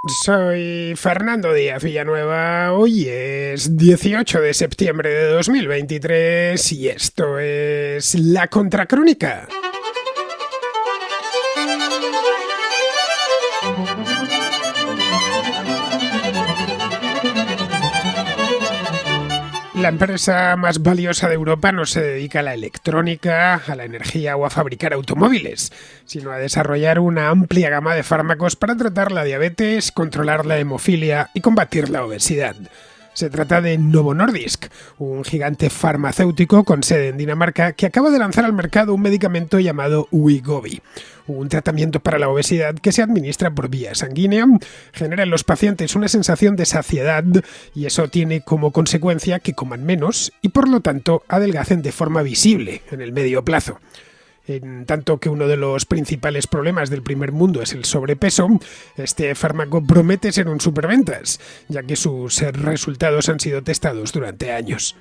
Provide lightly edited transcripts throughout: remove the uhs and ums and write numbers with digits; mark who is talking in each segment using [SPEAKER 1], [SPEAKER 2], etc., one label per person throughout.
[SPEAKER 1] Soy Fernando Díaz Villanueva, hoy es 18 de septiembre de 2023 y esto es La Contracrónica. La empresa más valiosa de Europa no se dedica a la electrónica, a la energía o a fabricar automóviles, sino a desarrollar una amplia gama de fármacos para tratar la diabetes, controlar la hemofilia y combatir la obesidad. Se trata de Novo Nordisk, un gigante farmacéutico con sede en Dinamarca que acaba de lanzar al mercado un medicamento llamado Wegovy, un tratamiento para la obesidad que se administra por vía sanguínea, genera en los pacientes una sensación de saciedad y eso tiene como consecuencia que coman menos y por lo tanto adelgacen de forma visible en el medio plazo. En tanto que uno de los principales problemas del primer mundo es el sobrepeso, este fármaco promete ser un superventas, ya que sus resultados han sido testados durante años.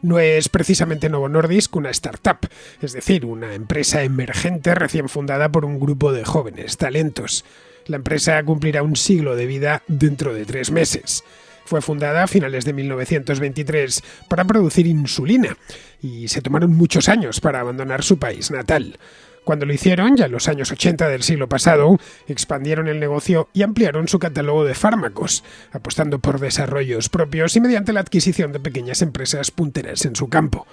[SPEAKER 1] No es precisamente Novo Nordisk una startup, es decir, una empresa emergente recién fundada por un grupo de jóvenes talentos. La empresa cumplirá un siglo de vida dentro de 3 meses. Fue fundada a finales de 1923 para producir insulina y se tomaron muchos años para abandonar su país natal. Cuando lo hicieron, ya en los años 80 del siglo pasado, expandieron el negocio y ampliaron su catálogo de fármacos, apostando por desarrollos propios y mediante la adquisición de pequeñas empresas punteras en su campo.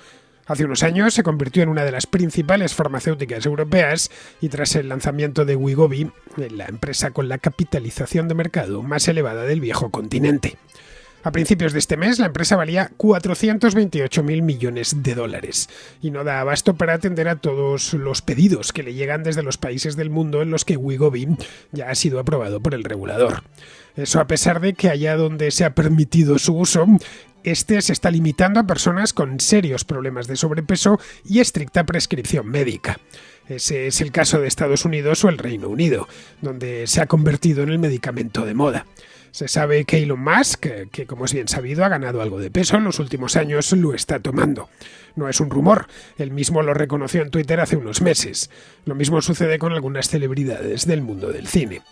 [SPEAKER 1] Hace unos años se convirtió en una de las principales farmacéuticas europeas y tras el lanzamiento de Wegovy, la empresa con la capitalización de mercado más elevada del viejo continente. A principios de este mes, la empresa valía 428.000 millones de dólares y no da abasto para atender a todos los pedidos que le llegan desde los países del mundo en los que Wegovy ya ha sido aprobado por el regulador. Eso a pesar de que allá donde se ha permitido su uso, este se está limitando a personas con serios problemas de sobrepeso y estricta prescripción médica. Ese es el caso de Estados Unidos o el Reino Unido, donde se ha convertido en el medicamento de moda. Se sabe que Elon Musk, que como es bien sabido ha ganado algo de peso en los últimos años, lo está tomando. No es un rumor, él mismo lo reconoció en Twitter hace unos meses. Lo mismo sucede con algunas celebridades del mundo del cine.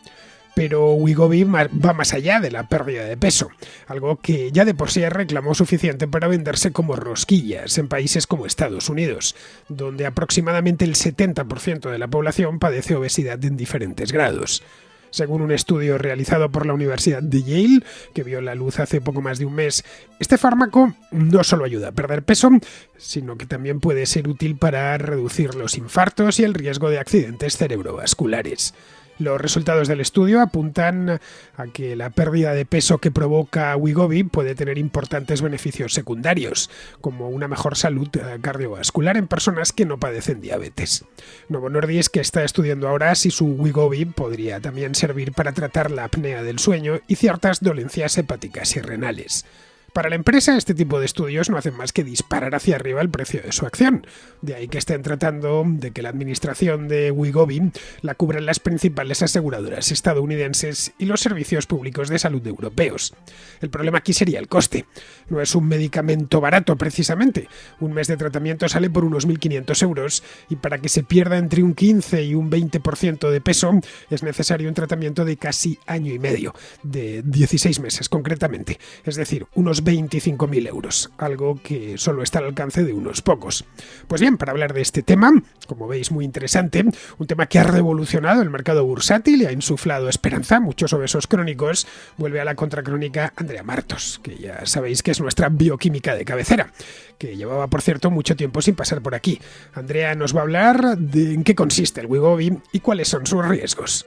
[SPEAKER 1] Pero Wegovy va más allá de la pérdida de peso, algo que ya de por sí es reclamo suficiente para venderse como rosquillas en países como Estados Unidos, donde aproximadamente el 70% de la población padece obesidad en diferentes grados. Según un estudio realizado por la Universidad de Yale, que vio la luz hace poco más de un mes, este fármaco no solo ayuda a perder peso, sino que también puede ser útil para reducir los infartos y el riesgo de accidentes cerebrovasculares. Los resultados del estudio apuntan a que la pérdida de peso que provoca Wegovy puede tener importantes beneficios secundarios, como una mejor salud cardiovascular en personas que no padecen diabetes. Novo Nordisk está estudiando ahora si su Wegovy podría también servir para tratar la apnea del sueño y ciertas dolencias hepáticas y renales. Para la empresa, este tipo de estudios no hacen más que disparar hacia arriba el precio de su acción. De ahí que estén tratando de que la administración de Wegovy la cubran las principales aseguradoras estadounidenses y los servicios públicos de salud europeos. El problema aquí sería el coste. No es un medicamento barato, precisamente. Un mes de tratamiento sale por unos 1.500 euros y para que se pierda entre un 15 y un 20% de peso es necesario un tratamiento de casi año y medio, de 16 meses concretamente. Es decir, unos 25.000 euros, algo que solo está al alcance de unos pocos. Pues bien, para hablar de este tema, como veis muy interesante, un tema que ha revolucionado el mercado bursátil y ha insuflado esperanza a muchos obesos crónicos, vuelve a la contracrónica Andrea Martos, que ya sabéis que es nuestra bioquímica de cabecera, que llevaba, por cierto, mucho tiempo sin pasar por aquí. Andrea nos va a hablar de en qué consiste el Wegovy y cuáles son sus riesgos.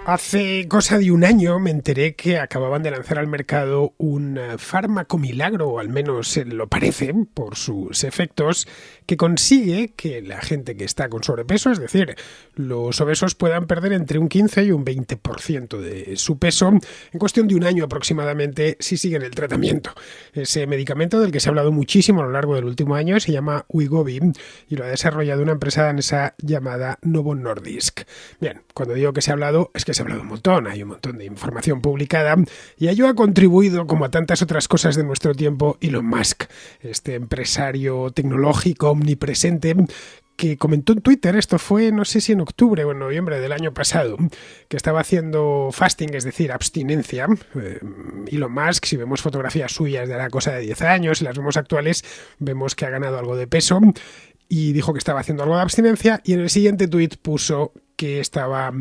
[SPEAKER 1] Hace cosa de un año me enteré que acababan de lanzar al mercado un fármaco milagro, o al menos lo parece, por sus efectos, que consigue que la gente que está con sobrepeso, es decir, los obesos puedan perder entre un 15 y un 20% de su peso en cuestión de un año aproximadamente si siguen el tratamiento. Ese medicamento del que se ha hablado muchísimo a lo largo del último año se llama Wegovy y lo ha desarrollado una empresa danesa llamada Novo Nordisk. Bien, cuando digo que se ha hablado es que se ha hablado un montón, hay un montón de información publicada y a ello ha contribuido, como a tantas otras cosas de nuestro tiempo, Elon Musk, este empresario tecnológico omnipresente que comentó en Twitter, esto fue no sé si en octubre o en noviembre del año pasado, que estaba haciendo fasting, es decir, abstinencia. Elon Musk, si vemos fotografías suyas de la cosa de 10 años y las vemos actuales, vemos que ha ganado algo de peso y dijo que estaba haciendo algo de abstinencia y en el siguiente tuit puso que estaba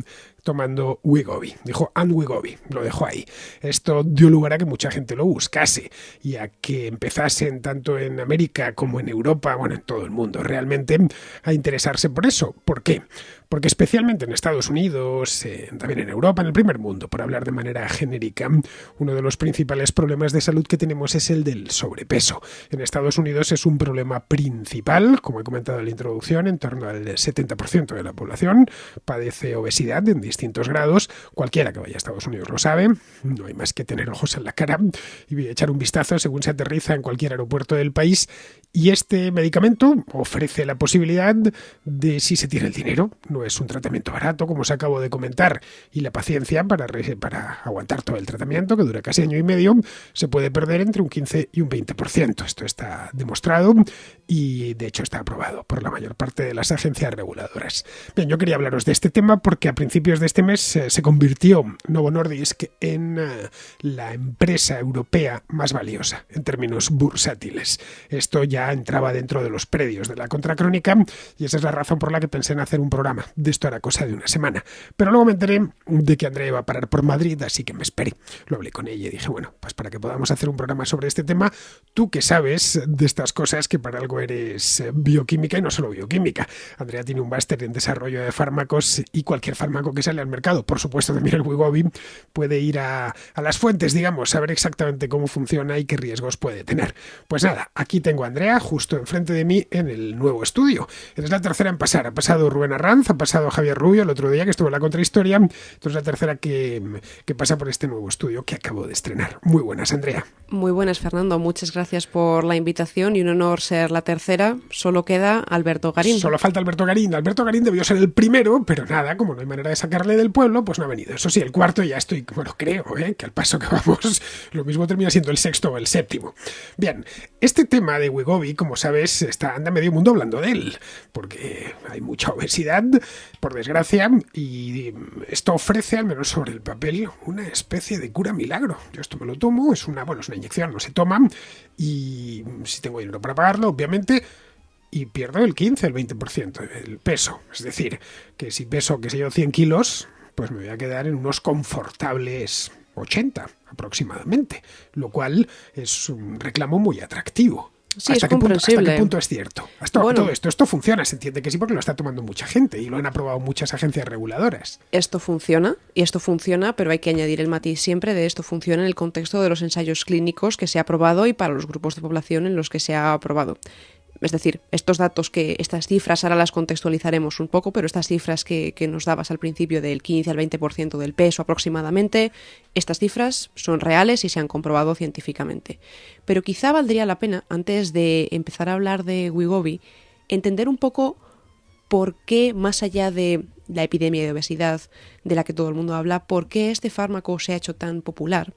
[SPEAKER 1] tomando Wegovy. Dijo Wegovy, lo dejó ahí. Esto dio lugar a que mucha gente lo buscase y a que empezasen tanto en América como en Europa, bueno, en todo el mundo realmente, a interesarse por eso. ¿Por qué? Porque especialmente en Estados Unidos, también en Europa, en el primer mundo, por hablar de manera genérica, uno de los principales problemas de salud que tenemos es el del sobrepeso. En Estados Unidos es un problema principal, como he comentado en la introducción, en torno al 70% de la población padece obesidad en distintos grados. Cualquiera que vaya a Estados Unidos lo sabe, no hay más que tener ojos en la cara y echar un vistazo según se aterriza en cualquier aeropuerto del país. Y este medicamento ofrece la posibilidad de, si se tiene el dinero, no es un tratamiento barato, como os acabo de comentar, y la paciencia para aguantar todo el tratamiento, que dura casi año y medio, se puede perder entre un 15 y un 20%. Esto está demostrado y, de hecho, está aprobado por la mayor parte de las agencias reguladoras. Bien, yo quería hablaros de este tema porque a principios de este mes se convirtió Novo Nordisk en la empresa europea más valiosa en términos bursátiles. Esto ya entraba dentro de los predios de la contracrónica y esa es la razón por la que pensé en hacer un programa. De esto era cosa de una semana. Pero luego me enteré de que Andrea iba a parar por Madrid, así que me esperé. Lo hablé con ella y dije, bueno, pues para que podamos hacer un programa sobre este tema, tú que sabes de estas cosas, que para algo eres bioquímica y no solo bioquímica. Andrea tiene un máster en desarrollo de fármacos y cualquier fármaco que sale al mercado, por supuesto también el Wegovy, puede ir a las fuentes, digamos, saber exactamente cómo funciona y qué riesgos puede tener. Pues nada, aquí tengo a Andrea justo enfrente de mí en el nuevo estudio. Eres la tercera en pasar. Ha pasado Rubén Arranz, ha pasado Javier Rubio el otro día que estuvo en la contrahistoria. Entonces la tercera que pasa por este nuevo estudio que acabo de estrenar. Muy buenas, Andrea.
[SPEAKER 2] Muy buenas, Fernando. Muchas gracias por la invitación y un honor ser la tercera. Solo queda Alberto Garín.
[SPEAKER 1] Solo falta Alberto Garín. Alberto Garín debió ser el primero, pero nada, como no hay manera de sacarle del pueblo, pues no ha venido. Eso sí, el cuarto ya estoy, bueno, creo, que al paso que vamos, lo mismo termina siendo el sexto o el séptimo. Bien, este tema de Wegovy, como sabes, anda medio mundo hablando de él, porque hay mucha obesidad, por desgracia, y esto ofrece, al menos sobre el papel, una especie de cura milagro. Yo esto me lo tomo, es una inyección, no se toma, y si tengo dinero para pagarlo, obviamente, y pierdo el 15, el 20% del peso. Es decir, que si peso, qué sé yo, 100 kilos, pues me voy a quedar en unos confortables 80 aproximadamente, lo cual es un reclamo muy atractivo.
[SPEAKER 2] Sí, es comprensible.
[SPEAKER 1] ¿Hasta qué punto es cierto? Todo esto funciona, se entiende que sí, porque lo está tomando mucha gente y lo han aprobado muchas agencias reguladoras.
[SPEAKER 2] Esto funciona, pero hay que añadir el matiz siempre de esto funciona en el contexto de los ensayos clínicos que se ha aprobado y para los grupos de población en los que se ha aprobado. Es decir, estas cifras ahora las contextualizaremos un poco, pero estas cifras que nos dabas al principio del 15 al 20% del peso aproximadamente, estas cifras son reales y se han comprobado científicamente. Pero quizá valdría la pena, antes de empezar a hablar de Wegovy, entender un poco por qué, más allá de la epidemia de obesidad de la que todo el mundo habla, por qué este fármaco se ha hecho tan popular,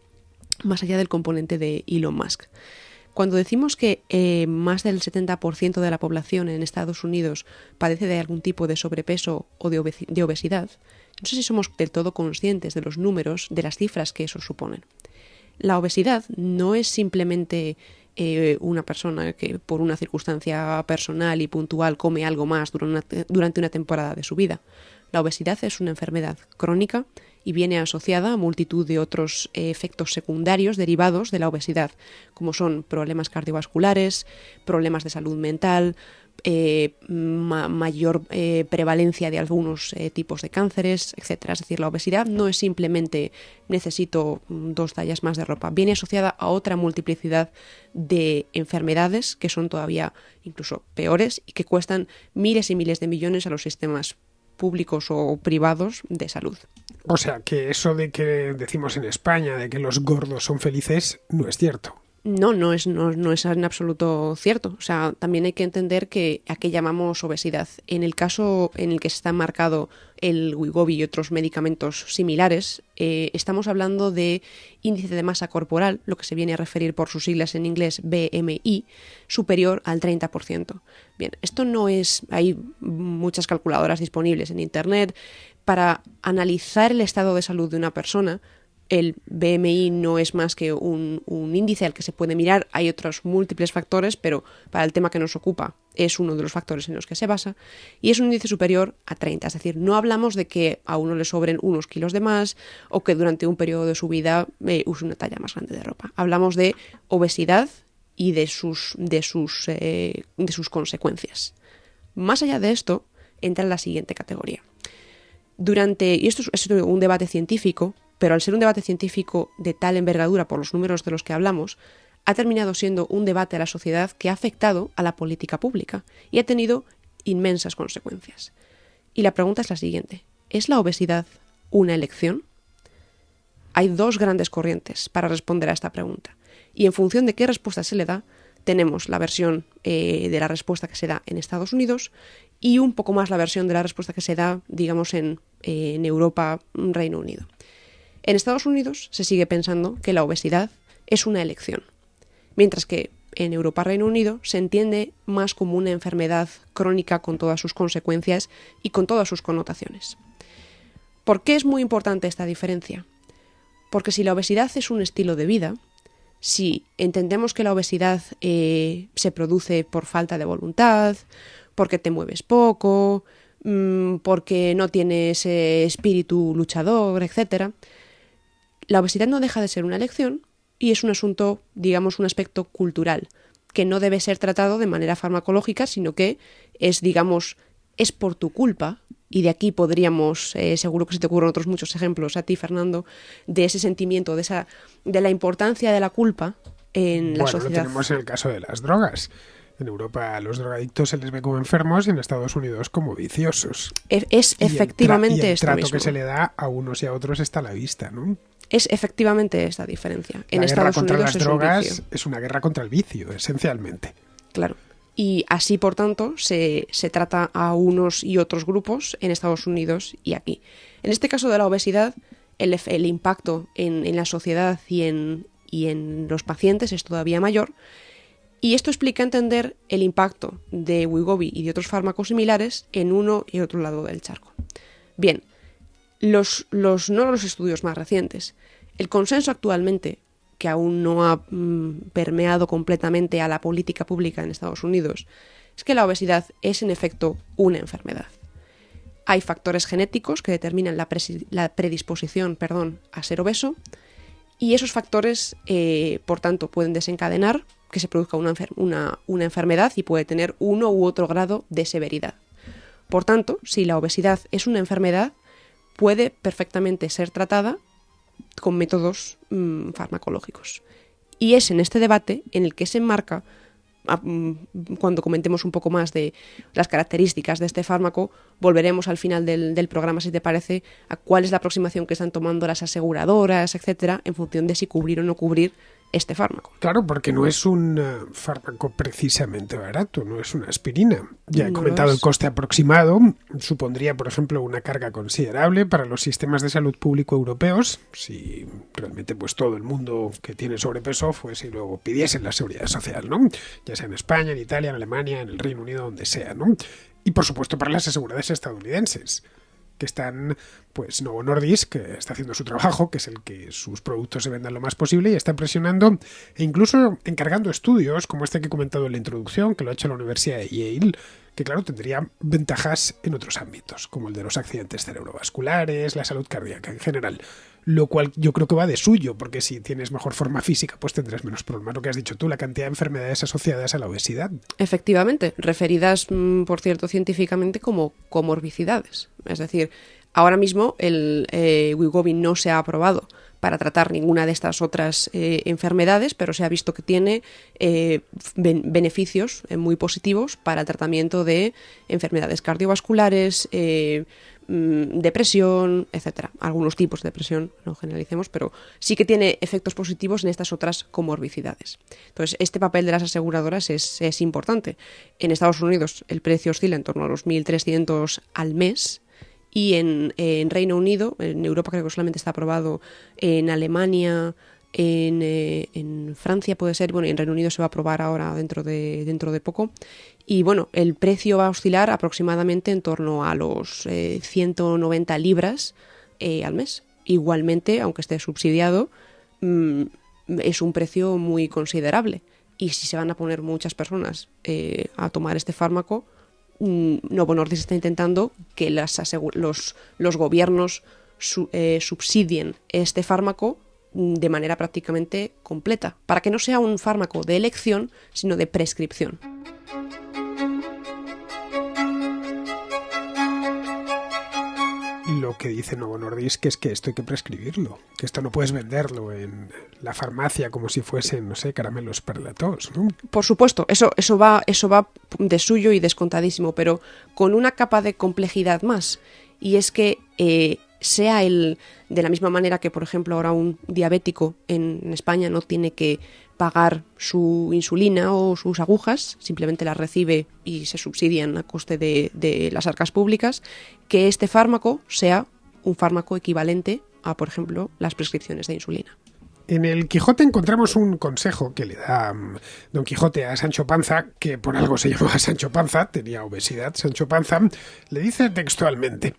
[SPEAKER 2] más allá del componente de Elon Musk. Cuando decimos que más del 70% de la población en Estados Unidos padece de algún tipo de sobrepeso o de obesidad, no sé si somos del todo conscientes de los números, de las cifras que eso suponen. La obesidad no es simplemente una persona que por una circunstancia personal y puntual come algo más durante una temporada de su vida. La obesidad es una enfermedad crónica y viene asociada a multitud de otros efectos secundarios derivados de la obesidad, como son problemas cardiovasculares, problemas de salud mental, mayor prevalencia de algunos tipos de cánceres, etc. Es decir, la obesidad no es simplemente necesito 2 tallas más de ropa, viene asociada a otra multiplicidad de enfermedades que son todavía incluso peores y que cuestan miles y miles de millones a los sistemas públicos o privados de salud.
[SPEAKER 1] O sea, que eso de que decimos en España, de que los gordos son felices, no es cierto.
[SPEAKER 2] No es en absoluto cierto. O sea, también hay que entender que a qué llamamos obesidad. En el caso en el que está marcado el Wegovy y otros medicamentos similares, estamos hablando de índice de masa corporal, lo que se viene a referir por sus siglas en inglés BMI, superior al 30%. Bien, esto no es... Hay muchas calculadoras disponibles en Internet para analizar el estado de salud de una persona. El BMI no es más que un índice al que se puede mirar. Hay otros múltiples factores, pero para el tema que nos ocupa es uno de los factores en los que se basa. Y es un índice superior a 30. Es decir, no hablamos de que a uno le sobren unos kilos de más o que durante un periodo de su vida use una talla más grande de ropa. Hablamos de obesidad y de sus consecuencias. Más allá de esto, entra en la siguiente categoría. Y esto es un debate científico, pero al ser un debate científico de tal envergadura por los números de los que hablamos, ha terminado siendo un debate a la sociedad que ha afectado a la política pública y ha tenido inmensas consecuencias. Y la pregunta es la siguiente: ¿es la obesidad una elección? Hay dos grandes corrientes para responder a esta pregunta, y en función de qué respuesta se le da, tenemos la versión de la respuesta que se da en Estados Unidos y un poco más la versión de la respuesta que se da, digamos, en Europa, Reino Unido. En Estados Unidos se sigue pensando que la obesidad es una elección, mientras que en Europa, Reino Unido, se entiende más como una enfermedad crónica con todas sus consecuencias y con todas sus connotaciones. ¿Por qué es muy importante esta diferencia? Porque si la obesidad es un estilo de vida, si entendemos que la obesidad se produce por falta de voluntad, porque te mueves poco, porque no tienes espíritu luchador, etc., la obesidad no deja de ser una elección y es un asunto, digamos, un aspecto cultural, que no debe ser tratado de manera farmacológica, sino que es, digamos, es por tu culpa. Y de aquí podríamos, seguro que se te ocurren otros muchos ejemplos a ti, Fernando, de ese sentimiento, de la importancia de la culpa en la sociedad.
[SPEAKER 1] Bueno, lo tenemos en el caso de las drogas. En Europa a los drogadictos se les ve como enfermos y en Estados Unidos como viciosos.
[SPEAKER 2] Es efectivamente esto mismo.
[SPEAKER 1] El trato que se le da a unos y a otros está a la vista, ¿no?
[SPEAKER 2] Es efectivamente esta diferencia. En
[SPEAKER 1] La guerra
[SPEAKER 2] Estados
[SPEAKER 1] contra
[SPEAKER 2] Unidos
[SPEAKER 1] las drogas es una guerra contra el vicio, esencialmente.
[SPEAKER 2] Claro. Y así, por tanto, se trata a unos y otros grupos en Estados Unidos y aquí. En este caso de la obesidad, el impacto en la sociedad y en los pacientes es todavía mayor. Y esto explica entender el impacto de Wegovy y de otros fármacos similares en uno y otro lado del charco. Bien, no los estudios más recientes. El consenso actualmente, que aún no ha permeado completamente a la política pública en Estados Unidos, es que la obesidad es en efecto una enfermedad. Hay factores genéticos que determinan la predisposición a ser obeso, y esos factores, por tanto, pueden desencadenar que se produzca una enfermedad y puede tener uno u otro grado de severidad. Por tanto, si la obesidad es una enfermedad, puede perfectamente ser tratada con métodos farmacológicos. Y es en este debate en el que se enmarca, cuando comentemos un poco más de las características de este fármaco, volveremos al final del programa, si te parece, a cuál es la aproximación que están tomando las aseguradoras, etcétera, en función de si cubrir o no cubrir este fármaco.
[SPEAKER 1] Claro, porque no es un fármaco precisamente barato, no es una aspirina. Ya he comentado el coste aproximado, supondría, por ejemplo, una carga considerable para los sistemas de salud público europeos, si realmente pues todo el mundo que tiene sobrepeso fuese y luego pidiesen la seguridad social, ¿no? Ya sea en España, en Italia, en Alemania, en el Reino Unido, donde sea, ¿no? Y por supuesto para las aseguradoras estadounidenses, que están, pues Novo Nordisk, que está haciendo su trabajo, que es el que sus productos se vendan lo más posible y está presionando e incluso encargando estudios como este que he comentado en la introducción, que lo ha hecho la Universidad de Yale, que claro, tendría ventajas en otros ámbitos, como el de los accidentes cerebrovasculares, la salud cardíaca en general, lo cual yo creo que va de suyo, porque si tienes mejor forma física, pues tendrás menos problemas. Lo que has dicho tú, la cantidad de enfermedades asociadas a la obesidad.
[SPEAKER 2] Efectivamente, referidas, por cierto, científicamente como comorbicidades. Es decir, ahora mismo el Wegovy no se ha aprobado para tratar ninguna de estas otras enfermedades, pero se ha visto que tiene beneficios muy positivos para el tratamiento de enfermedades cardiovasculares, depresión, etcétera. Algunos tipos de depresión, no generalicemos, pero sí que tiene efectos positivos en estas otras comorbicidades. Entonces, este papel de las aseguradoras es importante. En Estados Unidos el precio oscila en torno a los 1.300 al mes, y en Reino Unido, en Europa creo que solamente está aprobado, en Alemania, en Francia puede ser, bueno, y en Reino Unido se va a aprobar ahora dentro de poco. Y bueno, el precio va a oscilar aproximadamente en torno a los 190 libras al mes. Igualmente, aunque esté subsidiado, es un precio muy considerable. Y si se van a poner muchas personas a tomar este fármaco, Novo Nordisk está intentando que los gobiernos subsidien este fármaco de manera prácticamente completa, para que no sea un fármaco de elección, sino de prescripción.
[SPEAKER 1] Lo que dice Novo Nordisk es que esto hay que prescribirlo, que esto no puedes venderlo en la farmacia como si fuesen, no sé, caramelos para la tos, ¿no?
[SPEAKER 2] Por supuesto, eso va de suyo y descontadísimo, pero con una capa de complejidad más, y es que sea de la misma manera que, por ejemplo, ahora un diabético en España no tiene que pagar su insulina o sus agujas, simplemente las recibe y se subsidian a coste de las arcas públicas, que este fármaco sea un fármaco equivalente a, por ejemplo, las prescripciones de insulina.
[SPEAKER 1] En el Quijote encontramos un consejo que le da Don Quijote a Sancho Panza, que por algo se llamaba Sancho Panza, tenía obesidad. Sancho Panza le dice textualmente: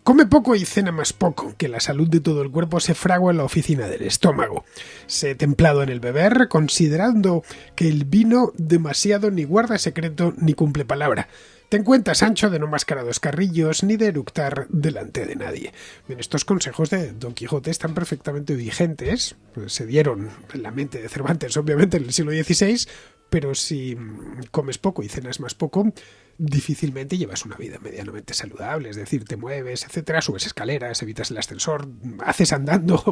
[SPEAKER 1] come poco y cena más poco, que la salud de todo el cuerpo se fragua en la oficina del estómago. Sé templado en el beber, considerando que el vino demasiado ni guarda secreto ni cumple palabra. Ten cuenta, Sancho, de no mascar a dos carrillos ni de eructar delante de nadie. Bien, estos consejos de Don Quijote están perfectamente vigentes, pues se dieron en la mente de Cervantes, obviamente, en el siglo XVI, pero si comes poco y cenas más poco, difícilmente llevas una vida medianamente saludable, es decir, te mueves, etcétera, subes escaleras, evitas el ascensor, haces andando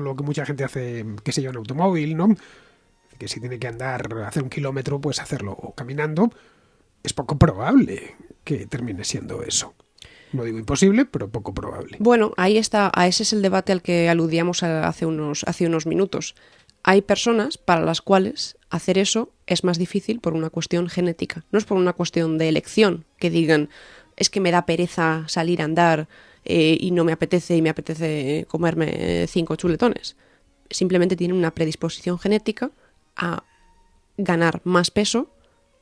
[SPEAKER 1] lo que mucha gente hace, que se lleva en automóvil, ¿no? Que si tiene que hacer 1 kilómetro, pues hacerlo caminando. Es poco probable que termine siendo eso. No digo imposible, pero poco probable.
[SPEAKER 2] Bueno, ahí está, ese es el debate al que aludíamos hace unos minutos. Hay personas para las cuales hacer eso es más difícil por una cuestión genética. No es por una cuestión de elección, que digan, es que me da pereza salir a andar y no me apetece, y me apetece comerme 5 chuletones. Simplemente tienen una predisposición genética a ganar más peso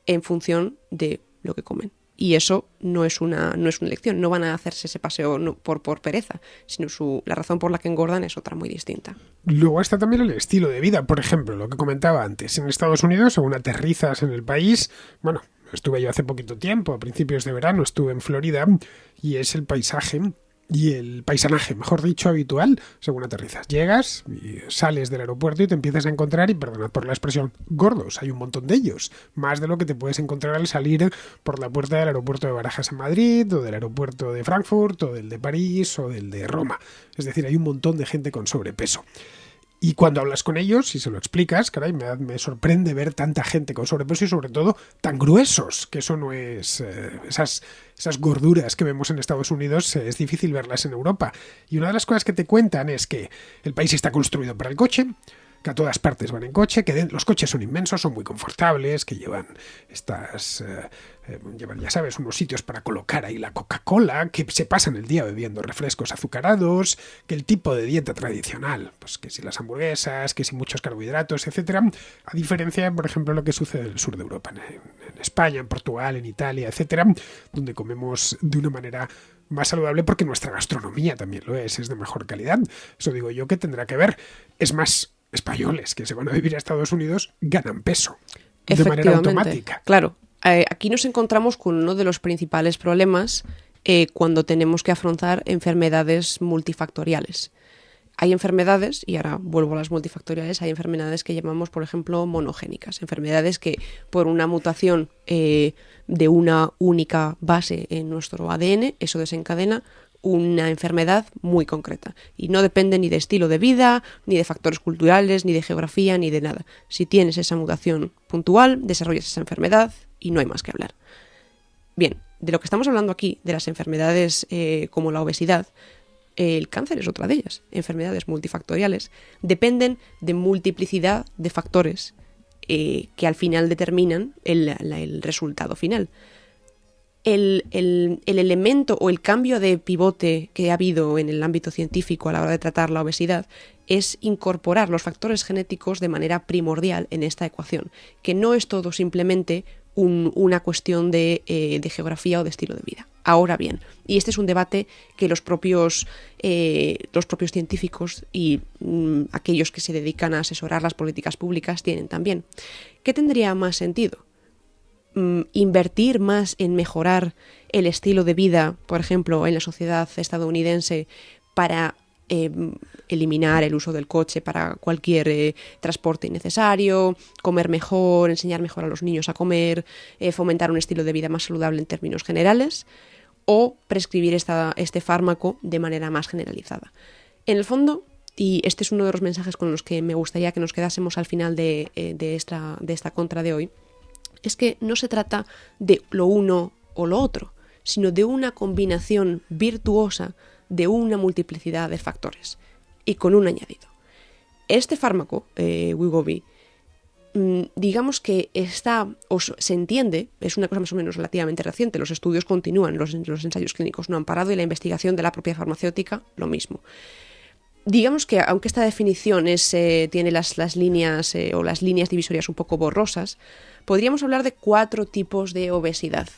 [SPEAKER 2] en función de lo que comen. Y eso no es una elección. No van a hacerse ese paseo por pereza, sino la razón por la que engordan es otra muy distinta.
[SPEAKER 1] Luego está también el estilo de vida. Por ejemplo, lo que comentaba antes. En Estados Unidos, según aterrizas en el país, bueno, estuve yo hace poquito tiempo, a principios de verano, estuve en Florida, y es el paisaje y el paisanaje, mejor dicho, habitual, según aterrizas. Llegas y sales del aeropuerto y te empiezas a encontrar, y perdonad por la expresión, gordos. Hay un montón de ellos, más de lo que te puedes encontrar al salir por la puerta del aeropuerto de Barajas en Madrid, o del aeropuerto de Frankfurt, o del de París, o del de Roma. Es decir, hay un montón de gente con sobrepeso. Y cuando hablas con ellos y se lo explicas, caray, me sorprende ver tanta gente con sobrepeso y sobre todo tan gruesos, que eso no es... esas gorduras que vemos en Estados Unidos es difícil verlas en Europa. Y una de las cosas que te cuentan es que el país está construido para el coche, que a todas partes van en coche, que los coches son inmensos, son muy confortables, que llevan llevan, ya sabes, unos sitios para colocar ahí la Coca-Cola, que se pasan el día bebiendo refrescos azucarados, que el tipo de dieta tradicional, pues que si las hamburguesas, que si muchos carbohidratos, etcétera, a diferencia, por ejemplo, lo que sucede en el sur de Europa, en España, en Portugal, en Italia, etcétera, donde comemos de una manera más saludable porque nuestra gastronomía también lo es de mejor calidad. Eso digo yo que tendrá que ver. Es más, españoles que se van a vivir a Estados Unidos ganan peso de manera automática.
[SPEAKER 2] Claro, aquí nos encontramos con uno de los principales problemas cuando tenemos que afrontar enfermedades multifactoriales. Hay enfermedades, y ahora vuelvo a las multifactoriales, hay enfermedades que llamamos, por ejemplo, monogénicas. Enfermedades que por una mutación de una única base en nuestro ADN, eso desencadena una enfermedad muy concreta. Y no depende ni de estilo de vida, ni de factores culturales, ni de geografía, ni de nada. Si tienes esa mutación puntual, desarrollas esa enfermedad y no hay más que hablar. Bien, de lo que estamos hablando aquí, de las enfermedades como la obesidad, el cáncer es otra de ellas. Enfermedades multifactoriales dependen de multiplicidad de factores que al final determinan el resultado final. El elemento o el cambio de pivote que ha habido en el ámbito científico a la hora de tratar la obesidad es incorporar los factores genéticos de manera primordial en esta ecuación, que no es todo simplemente una cuestión de geografía o de estilo de vida. Ahora bien, y este es un debate que los propios científicos y aquellos que se dedican a asesorar las políticas públicas tienen también. ¿Qué tendría más sentido? Invertir más en mejorar el estilo de vida, por ejemplo, en la sociedad estadounidense para eliminar el uso del coche para cualquier transporte innecesario, comer mejor, enseñar mejor a los niños a comer, fomentar un estilo de vida más saludable en términos generales, o prescribir este fármaco de manera más generalizada. En el fondo, y este es uno de los mensajes con los que me gustaría que nos quedásemos al final de esta contra de hoy, es que no se trata de lo uno o lo otro, sino de una combinación virtuosa de una multiplicidad de factores. Y con un añadido. Este fármaco, Wegovy, digamos que se entiende, es una cosa más o menos relativamente reciente, los estudios continúan, los ensayos clínicos no han parado y la investigación de la propia farmacéutica lo mismo. Digamos que, aunque esta definición tiene las líneas o las líneas divisorias un poco borrosas, podríamos hablar de 4 tipos de obesidad,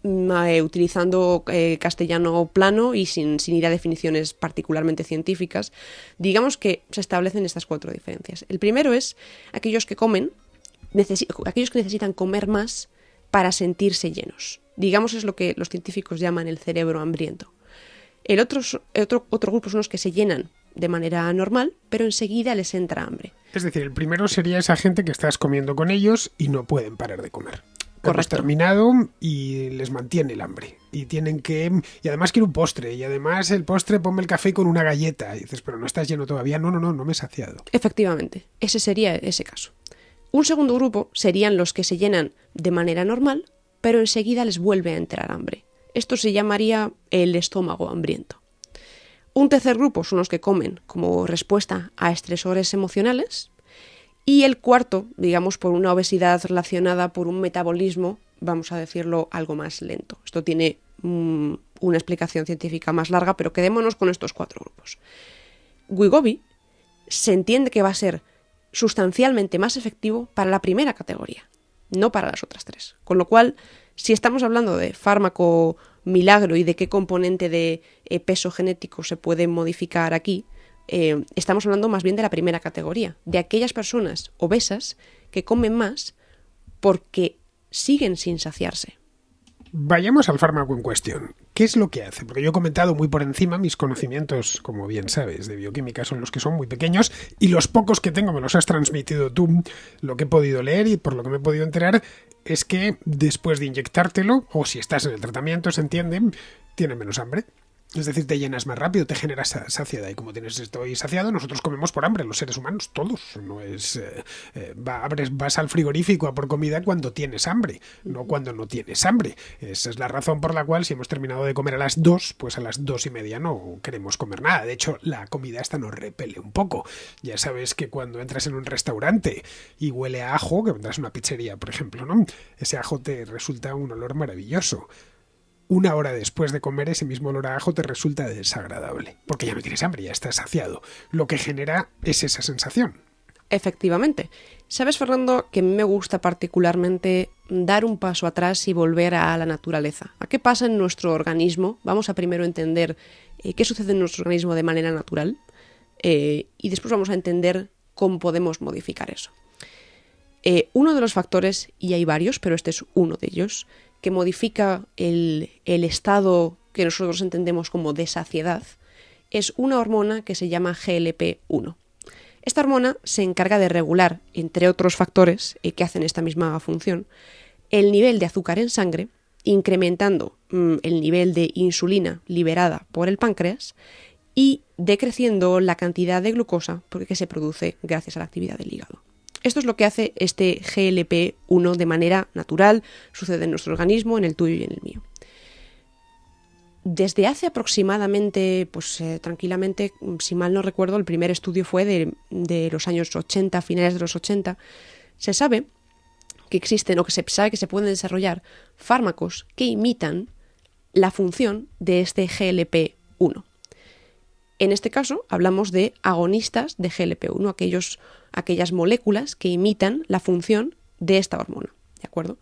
[SPEAKER 2] utilizando castellano plano y sin ir a definiciones particularmente científicas. Digamos que se establecen estas 4 diferencias. El primero es aquellos que necesitan comer más para sentirse llenos. Digamos, es lo que los científicos llaman el cerebro hambriento. El otro grupo son los que se llenan de manera normal, pero enseguida les entra hambre.
[SPEAKER 1] Es decir, el primero sería esa gente que estás comiendo con ellos y no pueden parar de comer. Correcto. Has terminado y les mantiene el hambre. Y además quiero un postre. Y además el postre, ponme el café con una galleta. Y dices, pero no estás lleno todavía. No me he saciado.
[SPEAKER 2] Efectivamente, ese sería ese caso. Un segundo grupo serían los que se llenan de manera normal, pero enseguida les vuelve a entrar hambre. Esto se llamaría el estómago hambriento. Un tercer grupo son los que comen como respuesta a estresores emocionales. Y el cuarto, digamos, por una obesidad relacionada por un metabolismo, vamos a decirlo, algo más lento. Esto tiene una explicación científica más larga, pero quedémonos con estos 4 grupos. Wegovy se entiende que va a ser sustancialmente más efectivo para la primera categoría, no para las otras 3. Con lo cual, si estamos hablando de fármaco milagro y de qué componente de peso genético se puede modificar aquí, estamos hablando más bien de la primera categoría, de aquellas personas obesas que comen más porque siguen sin saciarse.
[SPEAKER 1] Vayamos al fármaco en cuestión. ¿Qué es lo que hace? Porque yo he comentado muy por encima, mis conocimientos, como bien sabes, de bioquímica son los que son muy pequeños y los pocos que tengo me los has transmitido tú. Lo que he podido leer y por lo que me he podido enterar es que después de inyectártelo, o si estás en el tratamiento, se entiende, tienes menos hambre. Es decir, te llenas más rápido, te generas saciedad. Y como tienes estoy saciado, nosotros comemos por hambre, los seres humanos, todos. No es vas al frigorífico a por comida cuando tienes hambre, no cuando no tienes hambre. Esa es la razón por la cual, si hemos terminado de comer a las 2, pues a las 2:30 no queremos comer nada. De hecho, la comida esta nos repele un poco. Ya sabes que cuando entras en un restaurante y huele a ajo, que entras en una pizzería, por ejemplo, ¿no? Ese ajo te resulta un olor maravilloso. 1 hora después de comer, ese mismo olor a ajo te resulta desagradable, porque ya no tienes hambre, ya estás saciado. Lo que genera es esa sensación.
[SPEAKER 2] Efectivamente. ¿Sabes, Fernando, que me gusta particularmente dar un paso atrás y volver a la naturaleza? ¿A qué pasa en nuestro organismo? Vamos a primero entender qué sucede en nuestro organismo de manera natural y después vamos a entender cómo podemos modificar eso. Uno de los factores, y hay varios, pero este es uno de ellos, que modifica el estado que nosotros entendemos como de saciedad, es una hormona que se llama GLP-1. Esta hormona se encarga de regular, entre otros factores que hacen esta misma función, el nivel de azúcar en sangre, incrementando el nivel de insulina liberada por el páncreas y decreciendo la cantidad de glucosa que se produce gracias a la actividad del hígado. Esto es lo que hace este GLP-1 de manera natural, sucede en nuestro organismo, en el tuyo y en el mío. Desde hace aproximadamente, tranquilamente, si mal no recuerdo, el primer estudio fue de los años 80, finales de los 80, se sabe que existen o que se sabe que se pueden desarrollar fármacos que imitan la función de este GLP-1. En este caso hablamos de agonistas de GLP-1, aquellas moléculas que imitan la función de esta hormona, ¿de acuerdo?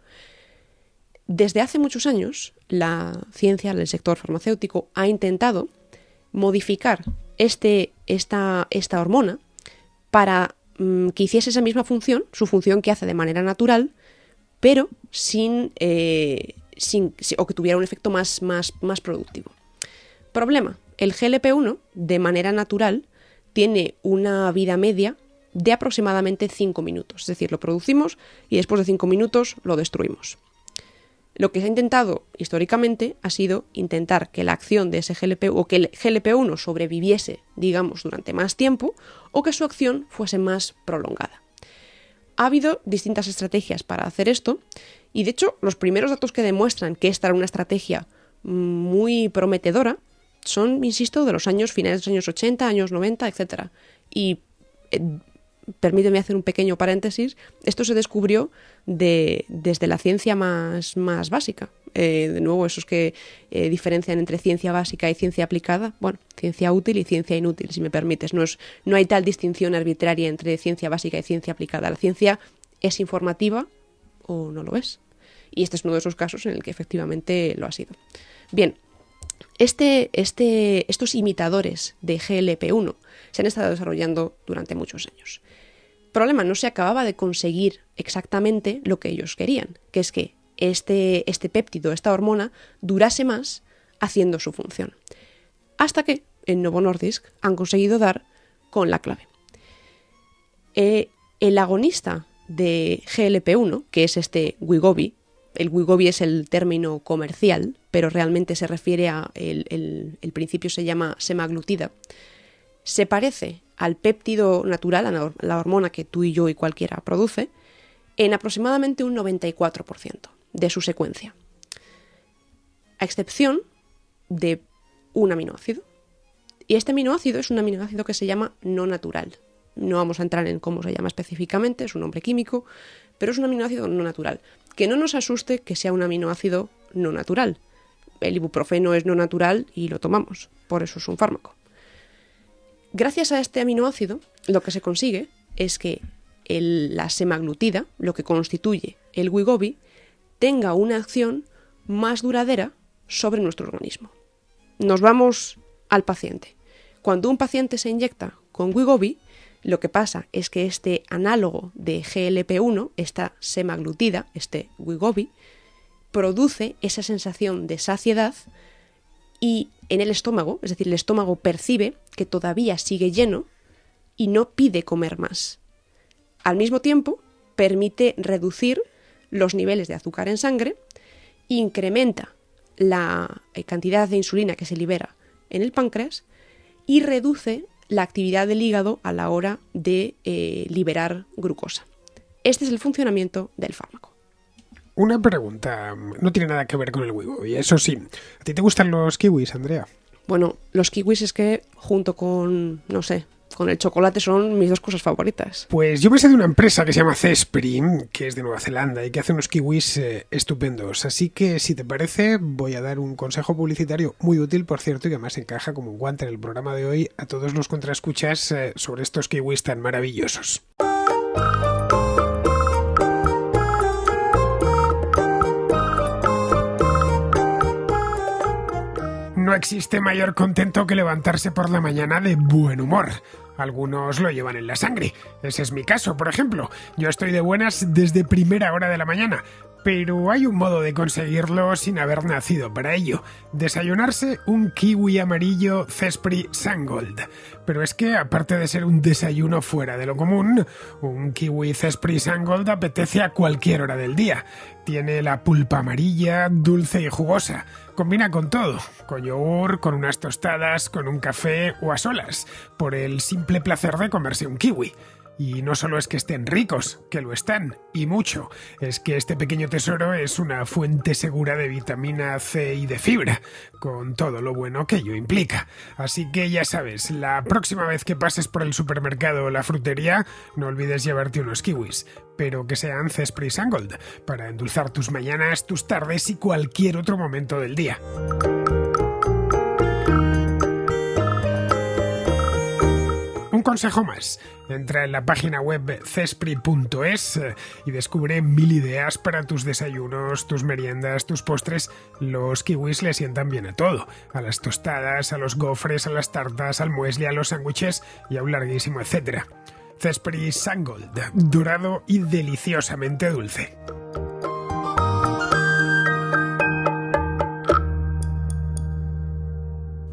[SPEAKER 2] Desde hace muchos años, la ciencia, el sector farmacéutico, ha intentado modificar esta hormona para que hiciese esa misma función, su función que hace de manera natural, pero o que tuviera un efecto más productivo. Problema: el GLP-1, de manera natural, tiene una vida media de aproximadamente 5 minutos. Es decir, lo producimos y después de 5 minutos lo destruimos. Lo que se ha intentado históricamente ha sido intentar que la acción de ese GLP o que el GLP-1 sobreviviese, digamos, durante más tiempo o que su acción fuese más prolongada. Ha habido distintas estrategias para hacer esto y, de hecho, los primeros datos que demuestran que esta era una estrategia muy prometedora son, insisto, de los finales de los años 80, años 90, etc. Y permíteme hacer un pequeño paréntesis, esto se descubrió desde la ciencia más básica. De nuevo, esos que diferencian entre ciencia básica y ciencia aplicada. Bueno, ciencia útil y ciencia inútil, si me permites. No hay tal distinción arbitraria entre ciencia básica y ciencia aplicada. La ciencia es informativa o no lo es. Y este es uno de esos casos en el que efectivamente lo ha sido. Bien, estos imitadores de GLP-1 se han estado desarrollando durante muchos años. Problema: no se acababa de conseguir exactamente lo que ellos querían, que es que este péptido, esta hormona, durase más haciendo su función. Hasta que en Novo Nordisk han conseguido dar con la clave. El agonista de GLP-1, que es este Wegovy, el Wegovy es el término comercial, pero realmente se refiere a el principio se llama semaglutida, se parece al péptido natural, a la hormona que tú y yo y cualquiera produce, en aproximadamente un 94% de su secuencia, a excepción de un aminoácido. Y este aminoácido es un aminoácido que se llama no natural. No vamos a entrar en cómo se llama específicamente, es un nombre químico, pero es un aminoácido no natural. Que no nos asuste que sea un aminoácido no natural. El ibuprofeno es no natural y lo tomamos, por eso es un fármaco. Gracias a este aminoácido, lo que se consigue es que la semaglutida, lo que constituye el Wegovy, tenga una acción más duradera sobre nuestro organismo. Nos vamos al paciente. Cuando un paciente se inyecta con Wegovy, lo que pasa es que este análogo de GLP-1, esta semaglutida, este Wegovy, produce esa sensación de saciedad y en el estómago, es decir, el estómago percibe que todavía sigue lleno y no pide comer más. Al mismo tiempo, permite reducir los niveles de azúcar en sangre, incrementa la cantidad de insulina que se libera en el páncreas y reduce la actividad del hígado a la hora de liberar glucosa. Este es el funcionamiento del fármaco.
[SPEAKER 1] Una pregunta, no tiene nada que ver con el Wegovy, eso sí. ¿A ti te gustan los kiwis, Andrea?
[SPEAKER 2] Bueno, los kiwis es que junto con, no sé, con el chocolate son mis dos cosas favoritas.
[SPEAKER 1] Pues yo me sé de una empresa que se llama Zespri, que es de Nueva Zelanda y que hace unos kiwis estupendos. Así que, si te parece, voy a dar un consejo publicitario muy útil, por cierto, y que además encaja como un guante en el programa de hoy a todos los contraescuchas sobre estos kiwis tan maravillosos. No existe mayor contento que levantarse por la mañana de buen humor. Algunos lo llevan en la sangre. Ese es mi caso, por ejemplo. Yo estoy de buenas desde primera hora de la mañana. Pero hay un modo de conseguirlo sin haber nacido para ello. Desayunarse un kiwi amarillo Zespri Sangold. Pero es que, aparte de ser un desayuno fuera de lo común, un kiwi Zespri Sangold apetece a cualquier hora del día. Tiene la pulpa amarilla, dulce y jugosa. Combina con todo, con yogur, con unas tostadas, con un café o a solas, por el simple placer de comerse un kiwi. Y no solo es que estén ricos, que lo están, y mucho, es que este pequeño tesoro es una fuente segura de vitamina C y de fibra, con todo lo bueno que ello implica. Así que ya sabes, la próxima vez que pases por el supermercado o la frutería, no olvides llevarte unos kiwis, pero que sean Zespri Sangold, para endulzar tus mañanas, tus tardes y cualquier otro momento del día. Un consejo más, entra en la página web cespri.es y descubre 1000 ideas para tus desayunos, tus meriendas, tus postres. Los kiwis le sientan bien a todo, a las tostadas, a los gofres, a las tartas, al muesli, a los sándwiches y a un larguísimo etcétera. Zespri Sangold, dorado y deliciosamente dulce.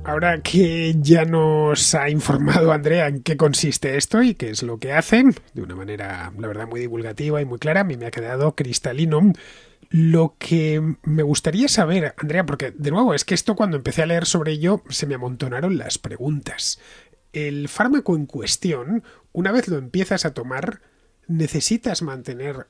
[SPEAKER 1] Ahora que ya nos ha informado Andrea en qué consiste esto y qué es lo que hacen, de una manera, la verdad, muy divulgativa y muy clara, a mí me ha quedado cristalino. Lo que me gustaría saber, Andrea, porque de nuevo es que esto cuando empecé a leer sobre ello se me amontonaron las preguntas. El fármaco en cuestión, una vez lo empiezas a tomar, ¿necesitas mantener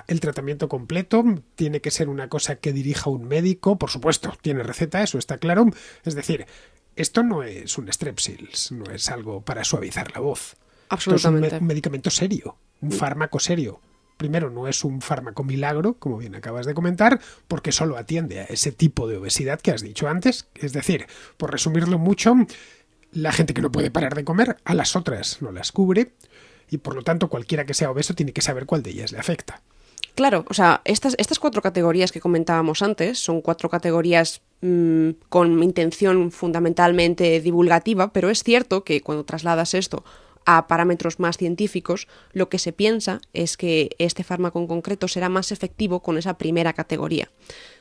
[SPEAKER 1] el tratamiento completo? ¿Tiene que ser una cosa que dirija un médico? Por supuesto, tiene receta, eso está claro. Es decir, esto no es un Strepsils, no es algo para suavizar la voz.
[SPEAKER 2] Absolutamente.
[SPEAKER 1] Esto es un medicamento serio, un fármaco serio. Primero, no es un fármaco milagro, como bien acabas de comentar, porque solo atiende a ese tipo de obesidad que has dicho antes. Es decir, por resumirlo mucho, la gente que no puede parar de comer, a las otras no las cubre, y por lo tanto cualquiera que sea obeso tiene que saber cuál de ellas le afecta.
[SPEAKER 2] Claro, o sea, estas 4 categorías que comentábamos antes son 4 categorías con intención fundamentalmente divulgativa, pero es cierto que cuando trasladas esto a parámetros más científicos, lo que se piensa es que este fármaco en concreto será más efectivo con esa primera categoría.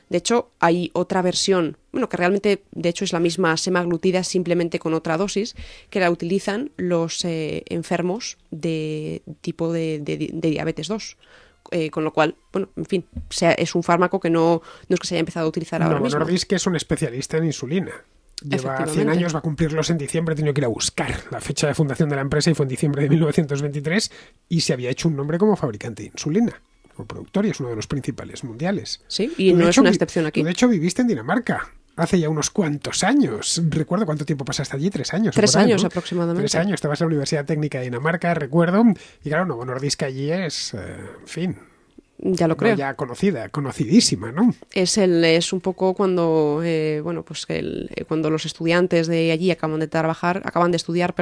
[SPEAKER 2] De hecho, hay otra versión, que realmente de hecho es la misma semaglutida, simplemente con otra dosis, que la utilizan los enfermos de tipo de diabetes 2. Con lo cual, en fin, es un fármaco que no es que se haya empezado a utilizar ahora mismo.
[SPEAKER 1] Novo Nordisk es un especialista en insulina. Lleva 100 años, va a cumplirlos en diciembre, he tenido que ir a buscar la fecha de fundación de la empresa y fue en diciembre de 1923 y se había hecho un nombre como fabricante de insulina, como productor, y es uno de los principales mundiales.
[SPEAKER 2] Sí, y no es una excepción aquí.
[SPEAKER 1] Tú, de hecho, viviste en Dinamarca hace ya unos cuantos años. Recuerdo cuánto tiempo pasaste allí, 3 años.
[SPEAKER 2] 3 años, ¿no?
[SPEAKER 1] Aproximadamente. 3 años, estabas en la Universidad Técnica de Dinamarca, recuerdo, y claro, Novo Nordisk allí es, en fin...
[SPEAKER 2] Ya lo creo.
[SPEAKER 1] Ya conocidísima, ¿no?
[SPEAKER 2] Es un poco cuando, cuando los estudiantes de allí acaban de estudiar,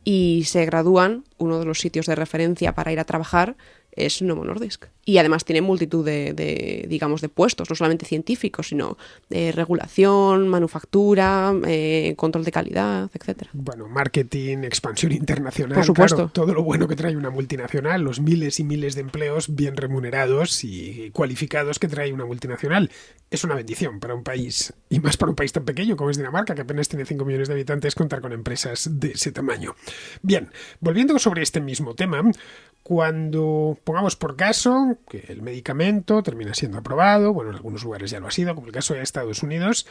[SPEAKER 2] y se gradúan, uno de los sitios de referencia para ir a trabajar es Novo Nordisk. Y además tiene multitud de puestos, no solamente científicos, sino de regulación, manufactura, control de calidad, etcétera.
[SPEAKER 1] Bueno, marketing, expansión internacional.
[SPEAKER 2] Por supuesto.
[SPEAKER 1] Claro, todo lo bueno que trae una multinacional, los miles y miles de empleos bien remunerados y cualificados que trae una multinacional. Es una bendición para un país, y más para un país tan pequeño como es Dinamarca, que apenas tiene 5 millones de habitantes, contar con empresas de ese tamaño. Bien, volviendo sobre este mismo tema, cuando pongamos por caso que el medicamento termina siendo aprobado, bueno, en algunos lugares ya lo ha sido, como el caso de Estados Unidos,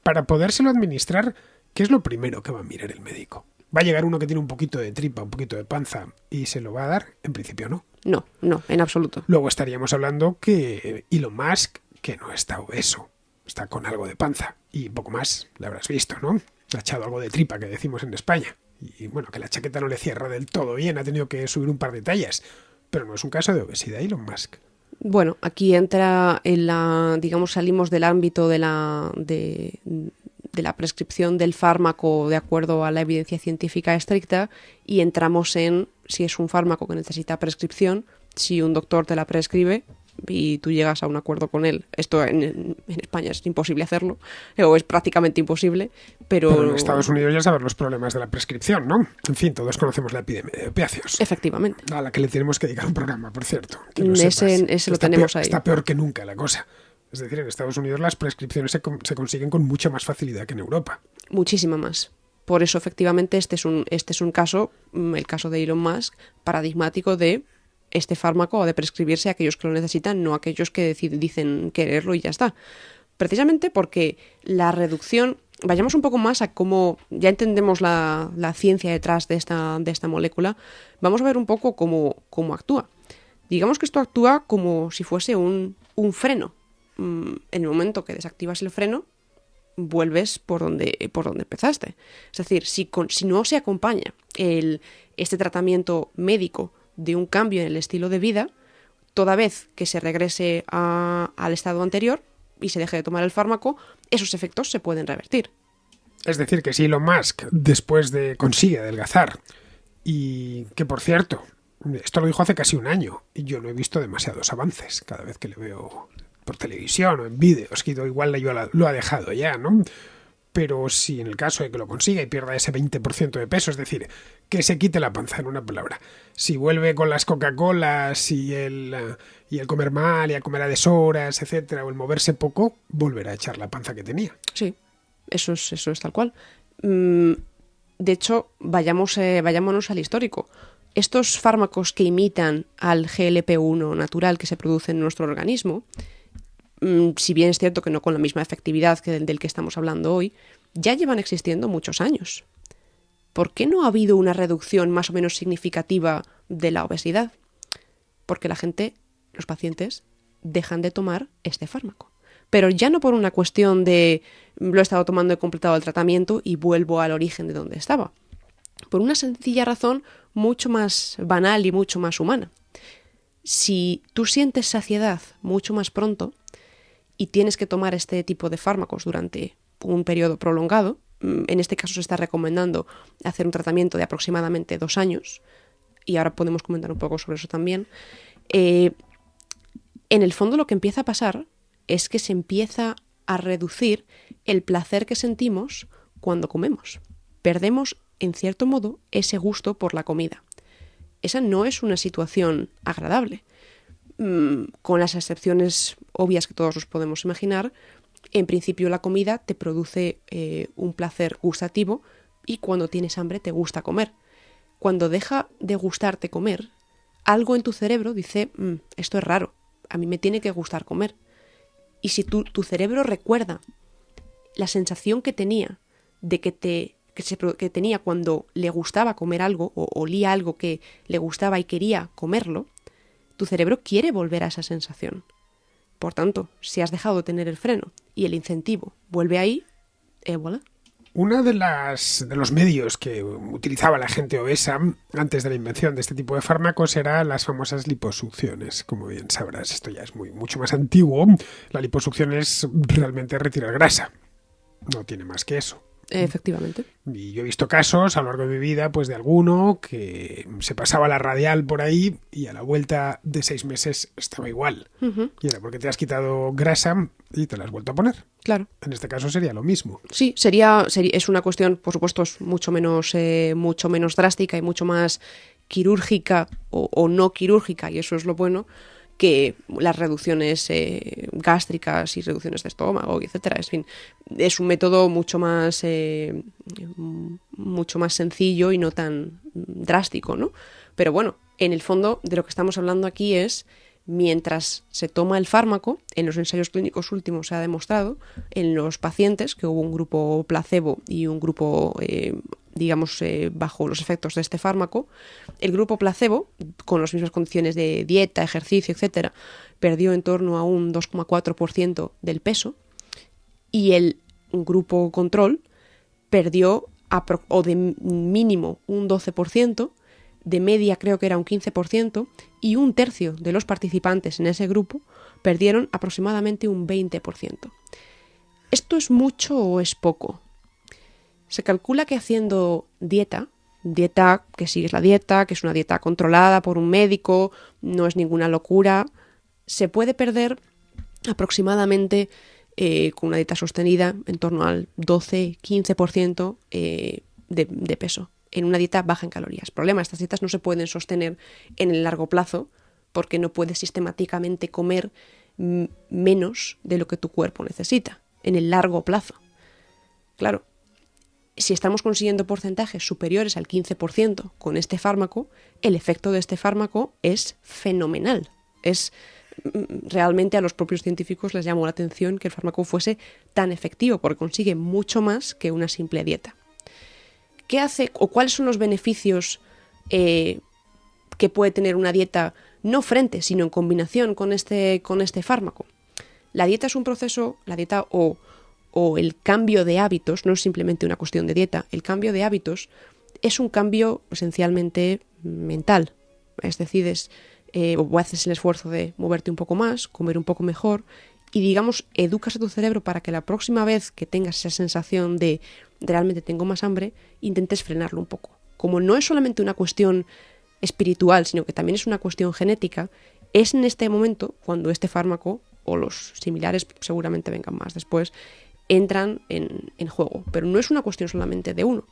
[SPEAKER 1] para podérselo administrar, ¿qué es lo primero que va a mirar el médico? ¿Va a llegar uno que tiene un poquito de tripa, un poquito de panza y se lo va a dar? En principio no.
[SPEAKER 2] No, en absoluto.
[SPEAKER 1] Luego estaríamos hablando que Elon Musk, que no está obeso, está con algo de panza y poco más, lo habrás visto, ¿no? Ha echado algo de tripa, que decimos en España. Y bueno, que la chaqueta no le cierra del todo bien, ha tenido que subir un par de tallas. Pero no es un caso de obesidad, Elon Musk.
[SPEAKER 2] Bueno, aquí entra salimos del ámbito de la prescripción del fármaco de acuerdo a la evidencia científica estricta y entramos en si es un fármaco que necesita prescripción, si un doctor te la prescribe, y tú llegas a un acuerdo con él. Esto en España es imposible hacerlo, o es prácticamente imposible,
[SPEAKER 1] Pero en Estados Unidos ya sabes los problemas de la prescripción, ¿no? En fin, todos conocemos la epidemia de opiáceos.
[SPEAKER 2] Efectivamente.
[SPEAKER 1] A la que le tenemos que dedicar un programa, por cierto. Que
[SPEAKER 2] ese lo tenemos ahí.
[SPEAKER 1] Está peor que nunca la cosa. Es decir, en Estados Unidos las prescripciones se consiguen con mucha más facilidad que en Europa.
[SPEAKER 2] Muchísima más. Por eso, efectivamente, este es un caso, el caso de Elon Musk, paradigmático de este fármaco ha de prescribirse a aquellos que lo necesitan, no a aquellos que dicen quererlo y ya está. Precisamente porque la reducción, vayamos un poco más a cómo ya entendemos la ciencia detrás de esta molécula, vamos a ver un poco cómo actúa. Digamos que esto actúa como si fuese un freno. En el momento que desactivas el freno, vuelves por donde empezaste. Es decir, si no se acompaña este tratamiento médico de un cambio en el estilo de vida, toda vez que se regrese al estado anterior y se deje de tomar el fármaco, esos efectos se pueden revertir.
[SPEAKER 1] Es decir, que si Elon Musk consigue adelgazar, y que por cierto, esto lo dijo hace casi un año, y yo no he visto demasiados avances cada vez que le veo por televisión o en vídeos, que igual lo ha dejado ya, ¿no? Pero si en el caso de que lo consiga y pierda ese 20% de peso, es decir, que se quite la panza, en una palabra, si vuelve con las Coca-Colas y el comer mal y a comer a deshoras, etcétera, o el moverse poco, volverá a echar la panza que tenía.
[SPEAKER 2] Sí, eso es tal cual. De hecho, vayámonos al histórico. Estos fármacos que imitan al GLP-1 natural que se produce en nuestro organismo, si bien es cierto que no con la misma efectividad que del que estamos hablando hoy, ya llevan existiendo muchos años. ¿Por qué no ha habido una reducción más o menos significativa de la obesidad? Porque los pacientes, dejan de tomar este fármaco. Pero ya no por una cuestión de lo he estado tomando, he completado el tratamiento y vuelvo al origen de donde estaba. Por una sencilla razón mucho más banal y mucho más humana. Si tú sientes saciedad mucho más pronto, y tienes que tomar este tipo de fármacos durante un periodo prolongado, en este caso se está recomendando hacer un tratamiento de aproximadamente 2 años, y ahora podemos comentar un poco sobre eso también. En el fondo lo que empieza a pasar es que se empieza a reducir el placer que sentimos cuando comemos. Perdemos, en cierto modo, ese gusto por la comida. Esa no es una situación agradable. Con las excepciones obvias que todos nos podemos imaginar, en principio la comida te produce un placer gustativo y cuando tienes hambre te gusta comer. Cuando deja de gustarte comer, algo en tu cerebro dice, esto es raro, a mí me tiene que gustar comer. Y si tu cerebro recuerda la sensación que tenía que tenía cuando le gustaba comer algo o olía algo que le gustaba y quería comerlo, tu cerebro quiere volver a esa sensación. Por tanto, si has dejado de tener el freno y el incentivo vuelve ahí, voilà.
[SPEAKER 1] Uno de los medios que utilizaba la gente obesa antes de la invención de este tipo de fármacos eran las famosas liposucciones. Como bien sabrás, esto ya es mucho más antiguo. La liposucción es realmente retirar grasa. No tiene más que eso.
[SPEAKER 2] Efectivamente.
[SPEAKER 1] Y yo he visto casos a lo largo de mi vida, pues de alguno que se pasaba la radial por ahí y a la vuelta de 6 meses estaba igual. Uh-huh. Y era porque te has quitado grasa y te la has vuelto a poner.
[SPEAKER 2] Claro.
[SPEAKER 1] En este caso sería lo mismo.
[SPEAKER 2] Sí, es una cuestión, por supuesto, es mucho menos drástica y mucho más quirúrgica o no quirúrgica, y eso es lo bueno, que las reducciones gástricas y reducciones de estómago, etcétera. En fin, es un método mucho más sencillo y no tan drástico, ¿no? Pero bueno, en el fondo de lo que estamos hablando aquí es, mientras se toma el fármaco, en los ensayos clínicos últimos se ha demostrado, en los pacientes, que hubo un grupo placebo y un grupo bajo los efectos de este fármaco, el grupo placebo, con las mismas condiciones de dieta, ejercicio, etcétera, perdió en torno a un 2,4% del peso, y el grupo control perdió de mínimo un 12%, de media creo que era un 15%, y un tercio de los participantes en ese grupo perdieron aproximadamente un 20%. ¿Esto es mucho o es poco? Se calcula que haciendo dieta, que sigues la dieta, que es una dieta controlada por un médico, no es ninguna locura, se puede perder aproximadamente con una dieta sostenida en torno al 12-15% de peso en una dieta baja en calorías. Problema, estas dietas no se pueden sostener en el largo plazo porque no puedes sistemáticamente comer menos de lo que tu cuerpo necesita en el largo plazo. Claro, si estamos consiguiendo porcentajes superiores al 15% con este fármaco, el efecto de este fármaco es fenomenal. Realmente a los propios científicos les llamó la atención que el fármaco fuese tan efectivo porque consigue mucho más que una simple dieta. ¿Qué hace o cuáles son los beneficios que puede tener una dieta no frente, sino en combinación con este fármaco? La dieta es un proceso, la dieta o el cambio de hábitos, no es simplemente una cuestión de dieta, el cambio de hábitos es un cambio esencialmente mental. Es decir, o haces el esfuerzo de moverte un poco más, comer un poco mejor y, digamos, educas a tu cerebro para que la próxima vez que tengas esa sensación de realmente tengo más hambre, intentes frenarlo un poco. Como no es solamente una cuestión espiritual, sino que también es una cuestión genética, es en este momento cuando este fármaco, o los similares seguramente vengan más después, entran en juego. Pero no es una cuestión solamente de uno.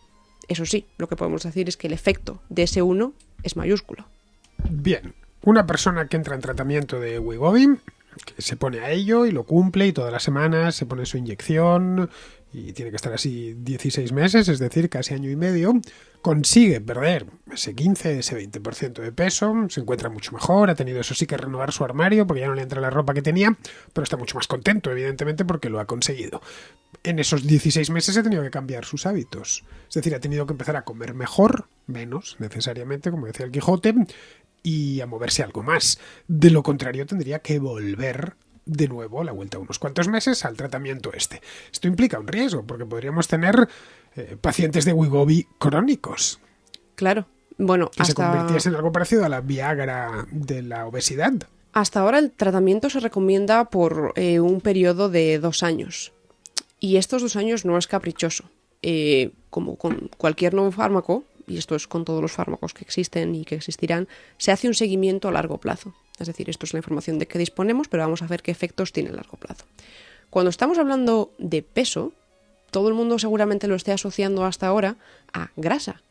[SPEAKER 2] Eso sí, lo que podemos decir es que el efecto de ese uno es mayúsculo.
[SPEAKER 1] Bien, una persona que entra en tratamiento de Wegovy, que se pone a ello y lo cumple y todas las semanas se pone su inyección y tiene que estar así 16 meses, es decir, casi año y medio, consigue perder ese 15, ese 20% de peso, se encuentra mucho mejor, ha tenido eso sí que renovar su armario porque ya no le entra la ropa que tenía, pero está mucho más contento, evidentemente, porque lo ha conseguido. En esos 16 meses ha tenido que cambiar sus hábitos, es decir, ha tenido que empezar a comer mejor, menos necesariamente, como decía el Quijote, y a moverse algo más. De lo contrario, tendría que volver de nuevo, a la vuelta de unos cuantos meses, al tratamiento este. Esto implica un riesgo, porque podríamos tener pacientes de Wegovy crónicos.
[SPEAKER 2] Claro. Bueno,
[SPEAKER 1] que se convirtiese en algo parecido a la Viagra de la obesidad.
[SPEAKER 2] Hasta ahora el tratamiento se recomienda por un periodo de 2 años. Y estos 2 años no es caprichoso. Como con cualquier nuevo fármaco, y esto es con todos los fármacos que existen y que existirán, se hace un seguimiento a largo plazo. Es decir, esto es la información de que disponemos, pero vamos a ver qué efectos tiene a largo plazo. Cuando estamos hablando de peso, todo el mundo seguramente lo esté asociando hasta ahora a grasa,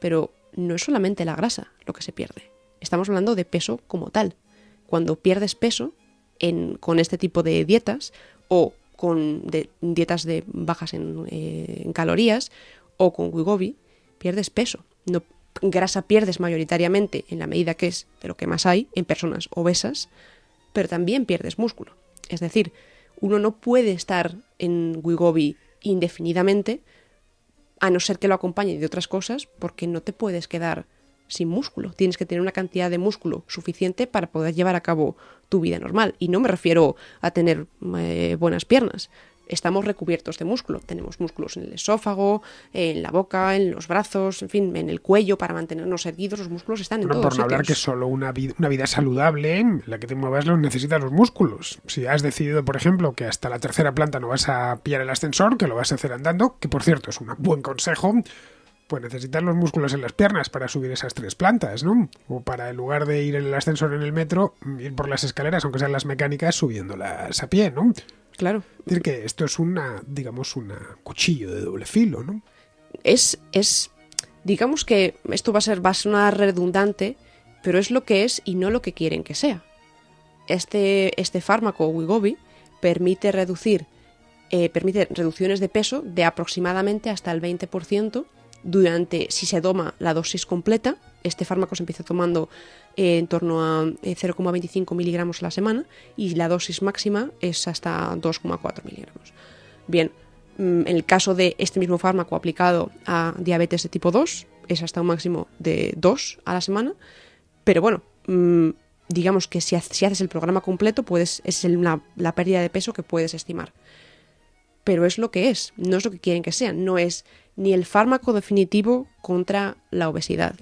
[SPEAKER 2] pero no es solamente la grasa lo que se pierde. Estamos hablando de peso como tal. Cuando pierdes peso con este tipo de dietas o con dietas bajas en calorías o con Wegovy, pierdes peso. No, grasa pierdes mayoritariamente en la medida que es de lo que más hay en personas obesas, pero también pierdes músculo. Es decir, uno no puede estar en Wegovy indefinidamente a no ser que lo acompañe de otras cosas, porque no te puedes quedar sin músculo. Tienes que tener una cantidad de músculo suficiente para poder llevar a cabo tu vida normal. Y no me refiero a tener buenas piernas. Estamos recubiertos de músculo. Tenemos músculos en el esófago, en la boca, en los brazos, en fin, en el cuello para mantenernos erguidos. Los músculos están en todos
[SPEAKER 1] por no
[SPEAKER 2] sitios.
[SPEAKER 1] hablar que solo una vida saludable en la que te muevas necesitas los músculos. Si has decidido, por ejemplo, que hasta la tercera planta no vas a pillar el ascensor, que lo vas a hacer andando, que por cierto es un buen consejo, pues necesitas los músculos en las piernas para subir esas 3 plantas, ¿no? O para, en lugar de ir en el ascensor en el metro, ir por las escaleras, aunque sean las mecánicas, subiéndolas a pie, ¿no?
[SPEAKER 2] Claro.
[SPEAKER 1] Es decir, que esto es un cuchillo de doble filo, ¿no?
[SPEAKER 2] Digamos que esto va a sonar redundante, pero es lo que es y no lo que quieren que sea. Este fármaco, Wegovy, permite reducciones de peso de aproximadamente hasta el 20% si se toma la dosis completa. Este fármaco se empieza tomando en torno a 0,25 miligramos a la semana y la dosis máxima es hasta 2,4 miligramos. Bien, en el caso de este mismo fármaco aplicado a diabetes de tipo 2 es hasta un máximo de 2 a la semana, pero bueno, digamos que si haces el programa completo es la pérdida de peso que puedes estimar. Pero es lo que es, no es lo que quieren que sea, no es ni el fármaco definitivo contra la obesidad,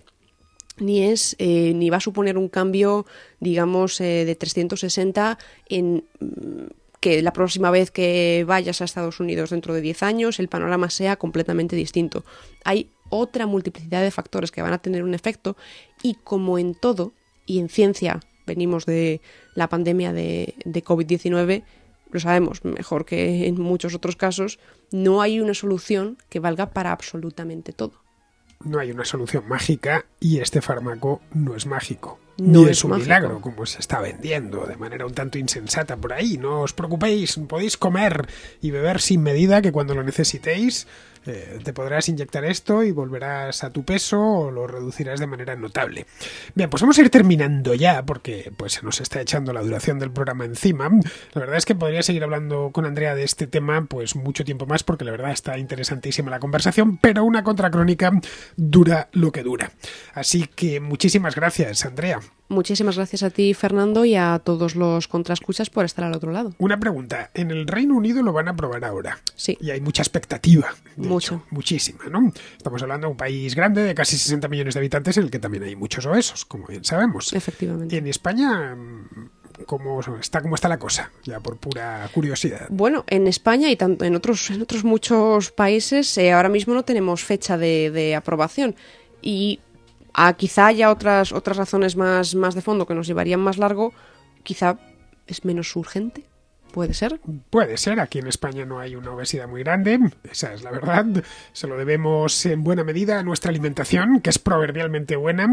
[SPEAKER 2] ni va a suponer un cambio, digamos, de 360 en que la próxima vez que vayas a Estados Unidos dentro de 10 años el panorama sea completamente distinto. Hay otra multiplicidad de factores que van a tener un efecto y, como en todo, y en ciencia venimos de la pandemia de COVID-19, lo sabemos mejor que en muchos otros casos, no hay una solución que valga para absolutamente todo.
[SPEAKER 1] No hay una solución mágica y este fármaco no es mágico.
[SPEAKER 2] No
[SPEAKER 1] ni
[SPEAKER 2] es
[SPEAKER 1] es un
[SPEAKER 2] mágico.
[SPEAKER 1] milagro, como se está vendiendo de manera un tanto insensata por ahí. No os preocupéis, podéis comer y beber sin medida, que cuando lo necesitéis te podrás inyectar esto y volverás a tu peso o lo reducirás de manera notable. Bien, pues vamos a ir terminando ya porque pues se nos está echando la duración del programa encima. La verdad es que podría seguir hablando con Andrea de este tema pues mucho tiempo más porque la verdad está interesantísima la conversación, pero una contracrónica dura lo que dura. Así que muchísimas gracias, Andrea.
[SPEAKER 2] Muchísimas gracias a ti, Fernando, y a todos los contraescuchas por estar al otro lado.
[SPEAKER 1] Una pregunta, en el Reino Unido lo van a aprobar ahora.
[SPEAKER 2] Sí.
[SPEAKER 1] Y hay mucha expectativa.
[SPEAKER 2] Mucho.
[SPEAKER 1] Muchísima, ¿no? Estamos hablando de un país grande de casi 60 millones de habitantes en el que también hay muchos obesos, como bien sabemos.
[SPEAKER 2] Efectivamente.
[SPEAKER 1] En España, ¿cómo está la cosa? Ya por pura curiosidad.
[SPEAKER 2] Bueno, en España y tanto en otros muchos países ahora mismo no tenemos fecha de aprobación y quizá haya otras razones más de fondo que nos llevarían más largo, quizá es menos urgente. ¿Puede ser?
[SPEAKER 1] Puede ser. Aquí en España no hay una obesidad muy grande, esa es la verdad. Se lo debemos en buena medida a nuestra alimentación, que es proverbialmente buena,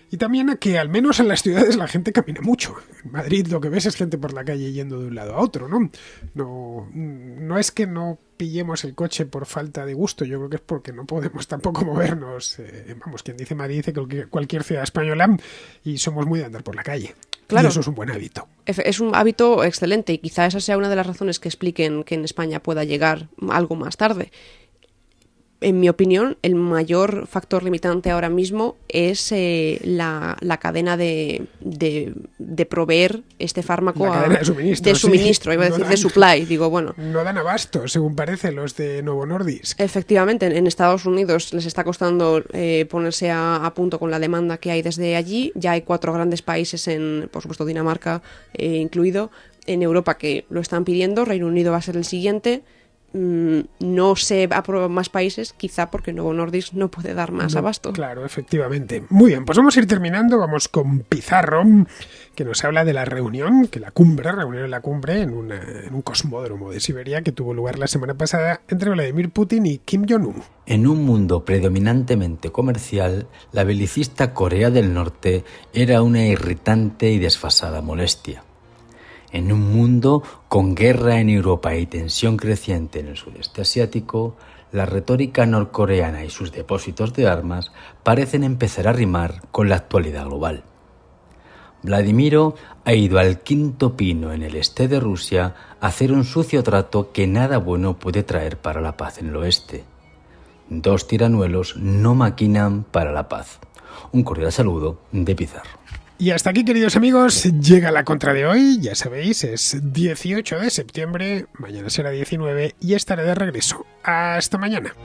[SPEAKER 1] y también a que al menos en las ciudades la gente camina mucho. En Madrid lo que ves es gente por la calle yendo de un lado a otro, ¿no? No es que no pillemos el coche por falta de gusto, yo creo que es porque no podemos tampoco movernos. Vamos, quien dice Madrid dice cualquier ciudad española y somos muy de andar por la calle.
[SPEAKER 2] Claro.
[SPEAKER 1] Y eso es un buen hábito.
[SPEAKER 2] Es un hábito excelente y quizá esa sea una de las razones que expliquen que en España pueda llegar algo más tarde. En mi opinión, el mayor factor limitante ahora mismo es la cadena de proveer este fármaco
[SPEAKER 1] La cadena de suministro.
[SPEAKER 2] Suministro,
[SPEAKER 1] sí.
[SPEAKER 2] Iba a decir de supply, digo, bueno.
[SPEAKER 1] No dan abasto, según parece, los de Novo Nordisk.
[SPEAKER 2] Efectivamente, en Estados Unidos les está costando ponerse a punto con la demanda que hay desde allí. Ya hay 4 grandes países, por supuesto Dinamarca incluido, en Europa que lo están pidiendo. Reino Unido va a ser el siguiente. No se aprueban más países, quizá porque Novo Nordisk no puede dar más abasto.
[SPEAKER 1] Claro, efectivamente. Muy bien, pues vamos a ir terminando. Vamos con Pizarro, que nos habla de la reunión en la cumbre en un cosmódromo de Siberia que tuvo lugar la semana pasada entre Vladimir Putin y Kim Jong-un.
[SPEAKER 3] En un mundo predominantemente comercial, la belicista Corea del Norte era una irritante y desfasada molestia. En un mundo con guerra en Europa y tensión creciente en el sudeste asiático, la retórica norcoreana y sus depósitos de armas parecen empezar a rimar con la actualidad global. Vladimiro ha ido al Quinto Pino en el este de Rusia a hacer un sucio trato que nada bueno puede traer para la paz en el oeste. 2 tiranuelos no maquinan para la paz. Un cordial saludo de Pizarro.
[SPEAKER 1] Y hasta aquí, queridos amigos, llega la contra de hoy. Ya sabéis, es 18 de septiembre, mañana será 19 y estaré de regreso. Hasta mañana.